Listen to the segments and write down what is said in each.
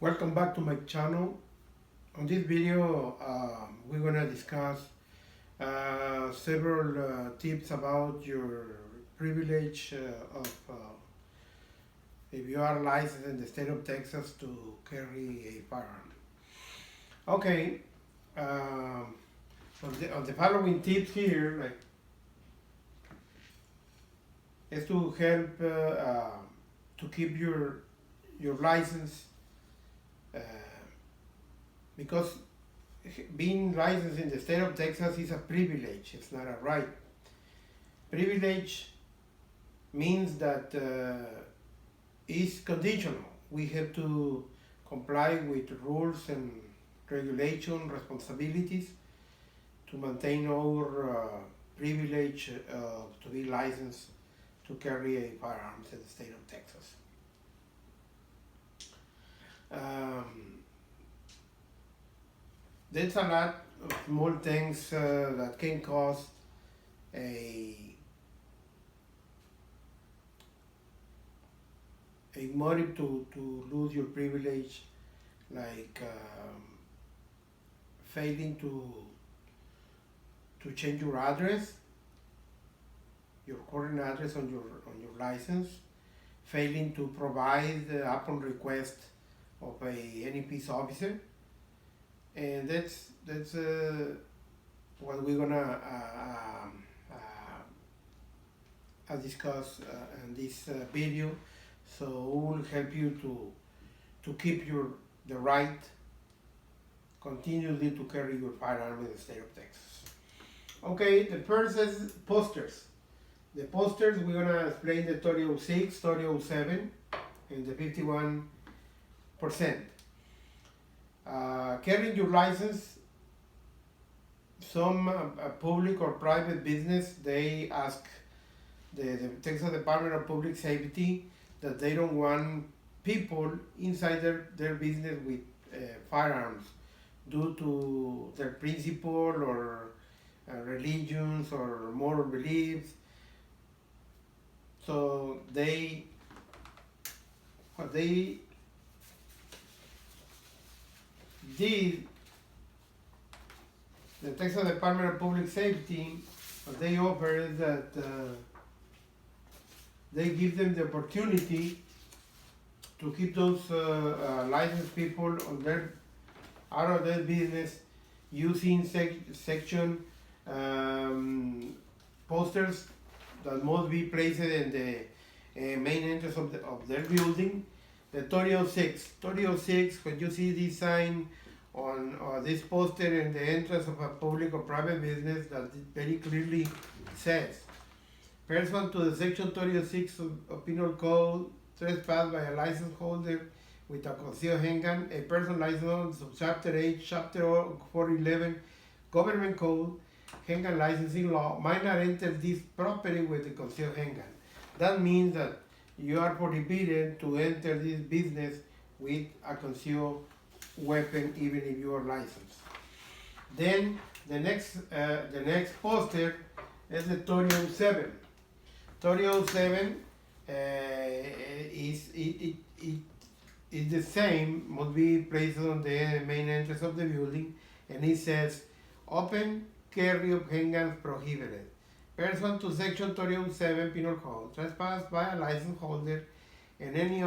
Welcome back to my channel. On this video, we're gonna discuss several tips about your privilege of if you are licensed in the state of Texas to carry a firearm. Okay, on the following tips here, like is to help to keep your license uh, because being licensed in the state of Texas is a privilege, it's not a right. Privilege means that it's conditional. We have to comply with rules and regulation responsibilities to maintain our privilege to be licensed to carry a firearms in the state of Texas. There's a lot of small things that can cause a motive to lose your privilege, like failing to change your address, your current address on your license, failing to provide upon request of any peace officer, and that's what we're gonna discuss in this video. So we will help you to keep the right continuously to carry your firearm in the state of Texas. Okay, the first is posters. The posters, we're gonna explain the 3006, 3007, and the 51%. Carrying your license, some public or private business, they ask the Texas Department of Public Safety that they don't want people inside their business with firearms due to their principle or religions or moral beliefs. So what they did, the Texas Department of Public Safety, what they offer is that they give them the opportunity to keep those licensed people out of their business using section posters that must be placed in the main entrance of their building. The 3006, when you see this sign on this poster in the entrance of a public or private business, that it very clearly says, person to the section 3006 of Penal Code, trespass by a license holder with a concealed handgun, a person licensed on Chapter 8, Chapter 411, Government Code, handgun licensing law, might not enter this property with a concealed handgun. That means that you are prohibited to enter this business with a concealed weapon, even if you are licensed. Then the next poster is the 3007. 3007 is the same, must be placed on the main entrance of the building, and it says, open carry of handguns prohibited. Person to section 3007 Penal Code, trespass by a license holder and any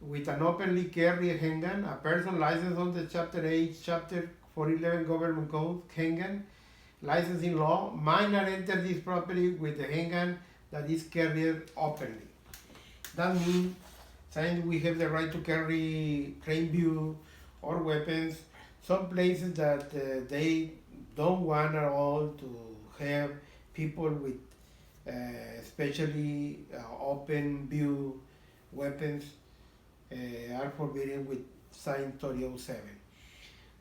with an openly carry handgun, a person licensed under Chapter 8, Chapter 411 Government Code, handgun, licensing law, might not enter this property with a handgun that is carried openly. That means, since we have the right to carry plain view or weapons, some places that they don't want at all to have people with especially open view weapons are forbidden with sign 3007.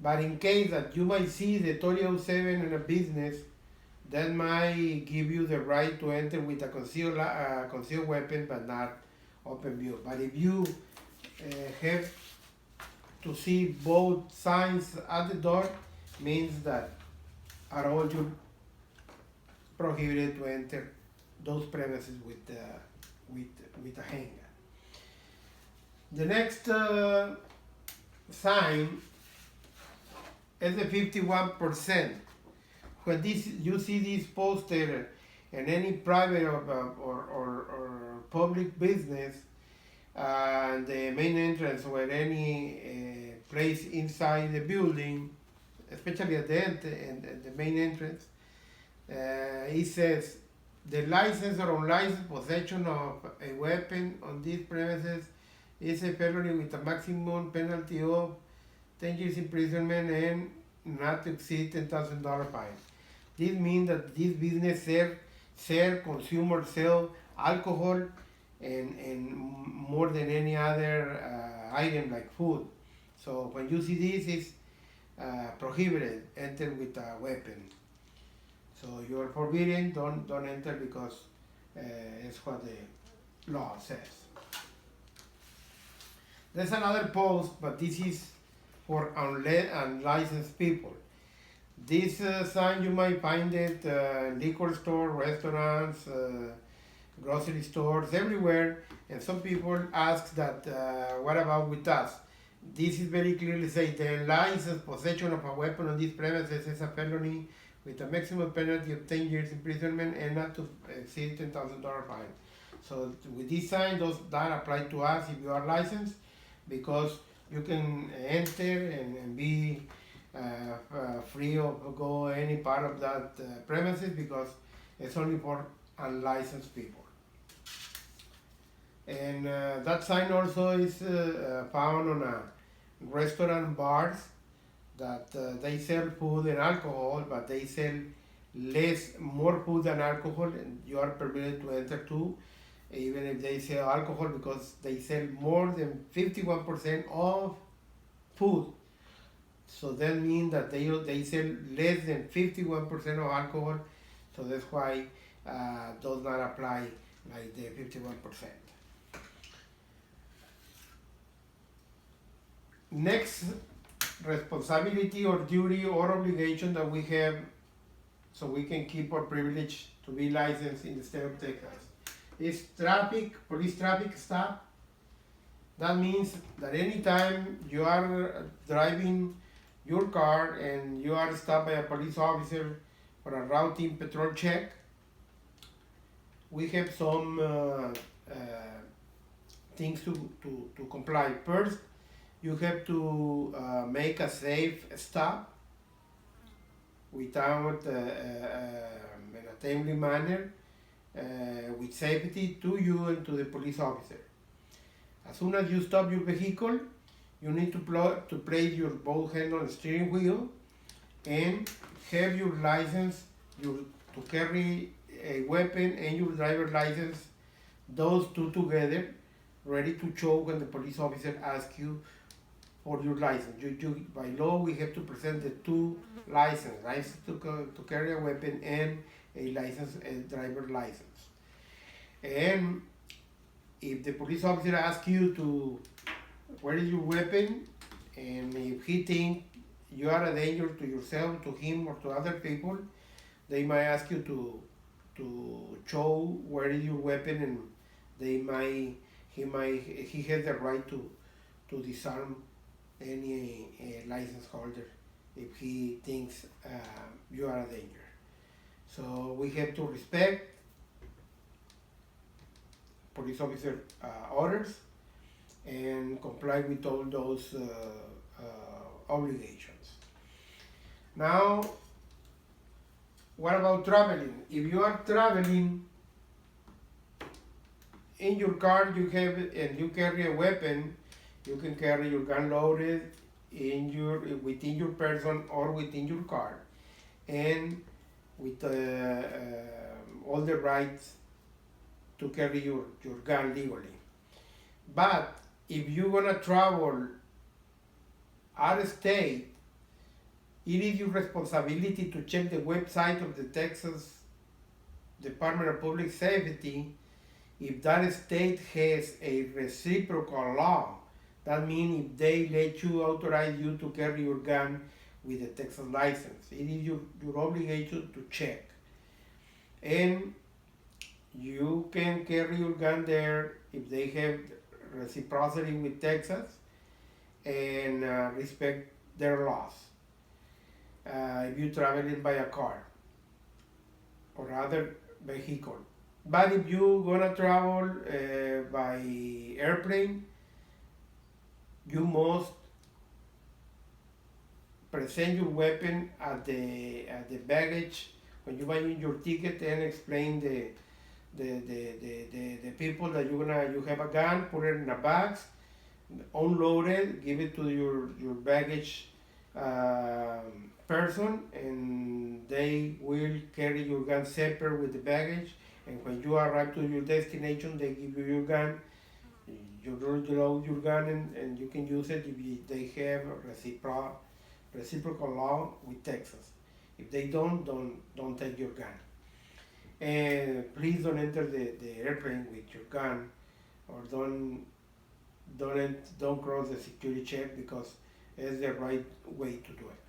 But in case that you might see the 3007 in a business, that might give you the right to enter with a concealed weapon, but not open view. But if you have to see both signs at the door, means that are all you prohibited to enter those premises with a handgun. The next sign is the 51%. When you see this poster in any private or public business, the main entrance or any place inside the building, especially at the end, and the main entrance, it says the license or unlicensed possession of a weapon on these premises is a felony with a maximum penalty of 10 years imprisonment and not to exceed $10,000 fine. This means that this business consumers sell alcohol and more than any other item like food. So when you see this, it's prohibited, enter with a weapon. So you are forbidden, don't enter because it's what the law says. There's another post, but this is for unlicensed people. This sign you might find it liquor store, restaurants, grocery stores, everywhere. And some people ask that, what about with us? This is very clearly said, the unlicensed possession of a weapon on these premises is a felony with a maximum penalty of 10 years imprisonment and not to exceed $10,000 fine. So with this sign, that apply to us if you are licensed, because you can enter and be free of go any part of that premises, because it's only for unlicensed people. And that sign also is found on a restaurant, bars, that they sell food and alcohol, but they sell more food than alcohol, and you are permitted to enter too, even if they sell alcohol, because they sell more than 51% of food. So that means that they sell less than 51% of alcohol, so that's why does not apply like the 51%. Next responsibility or duty or obligation that we have so we can keep our privilege to be licensed in the state of Texas is police traffic stop. That means that anytime you are driving your car and you are stopped by a police officer for a routine patrol check, we have some things to comply. First, you have to make a safe stop without in a timely manner, with safety to you and to the police officer. As soon as you stop your vehicle, you need to place your both hands on the steering wheel and have your license to carry a weapon and your driver's license, those two together, ready to show when the police officer asks you for your license. By law, we have to present the two licenses, license to carry a weapon and a license, a driver's license. And if the police officer asks you where is your weapon, and if he thinks you are a danger to yourself, to him, or to other people, they might ask you to show where is your weapon, and he has the right to disarm any license holder if he thinks you are a danger. So we have to respect police officer orders and comply with all those obligations. Now, what about traveling? If you are traveling in your car, you carry a weapon, you can carry your gun loaded within your person or within your car, and with all the rights to carry your gun legally. But if you're gonna travel out of state, it is your responsibility to check the website of the Texas Department of Public Safety if that state has a reciprocal law. That means if they let you, authorize you to carry your gun with a Texas license. It is your obligation to check. And you can carry your gun there if they have reciprocity with Texas. and respect their laws. If you're traveling by a car or other vehicle. But if you're gonna travel by airplane, you must present your weapon at the baggage when you buy your ticket and explain the people that you have a gun, put it in a bag, unload it, give it to your baggage person, and they will carry your gun separate with the baggage. And when you arrive to your destination, they give you your gun. You load your gun and you can use it if they have a reciprocal law with Texas. If they don't take your gun. And please don't enter the airplane with your gun, or don't cross the security check, because it's the right way to do it.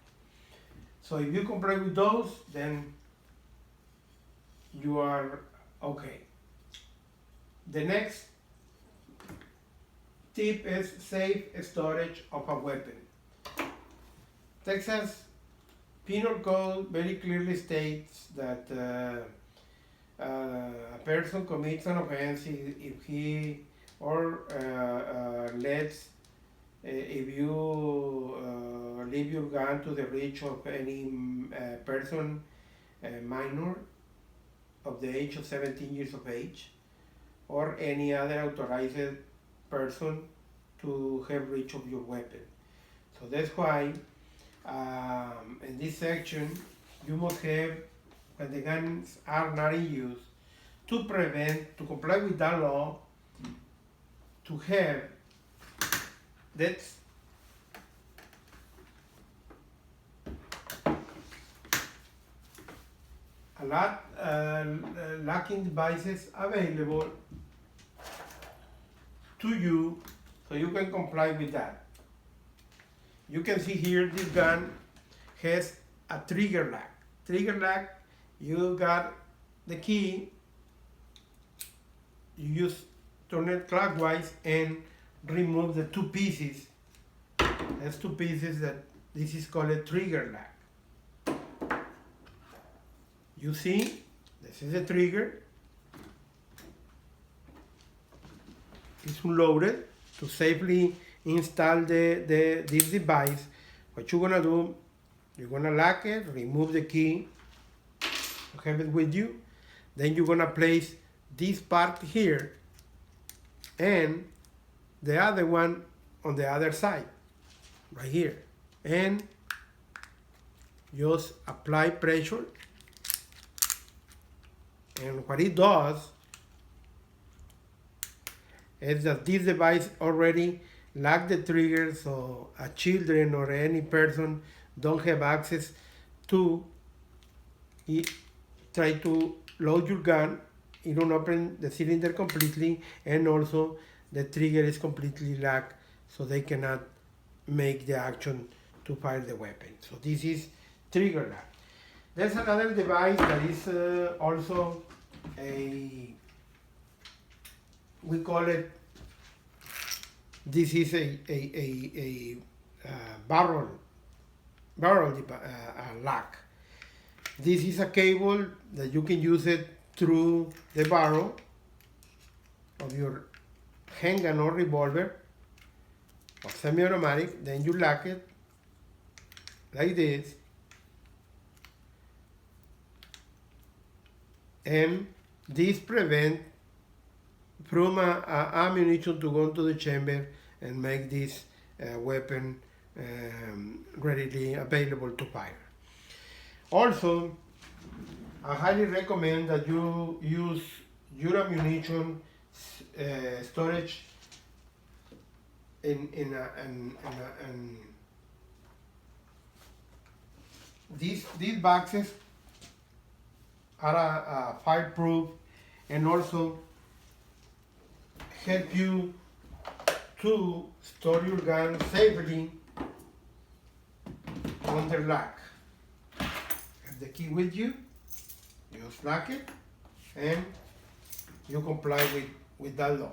So if you comply with those, then you are okay. The next tip is safe storage of a weapon. Texas Penal Code very clearly states that a person commits an offense if he or lets if you leave your gun to the reach of any person minor of the age of 17 years of age, or any other authorized person to have reach of your weapon. So that's why in this section you must have, when the guns are not in use, to comply with that law, to have that's a lot locking devices available to you, so you can comply with that. You can see here this gun has a trigger lock. Trigger lock, you got the key, you just turn it clockwise and remove the two pieces. There's two pieces that this is called a trigger lock. You see, this is the trigger. It's unloaded. To safely install this device, what you're gonna do, you're gonna lock it, remove the key, you have it with you, then you're gonna place this part here and the other one on the other side, right here, and just apply pressure, and what it does is that this device already lock the trigger, so a children or any person don't have access to try to load your gun. You don't open the cylinder completely, and also the trigger is completely locked, so they cannot make the action to fire the weapon. So this is trigger lock. There's another device that is also we call it, this is a barrel lock. This is a cable that you can use it through the barrel of your handgun or revolver or semi-automatic. Then you lock it like this, and this prevents from ammunition to go into the chamber and make this weapon readily available to fire. Also, I highly recommend that you use your ammunition storage in these boxes are fireproof, and also help you to store your gun safely under lock. Have the key with you, just lock it, and you comply with that law.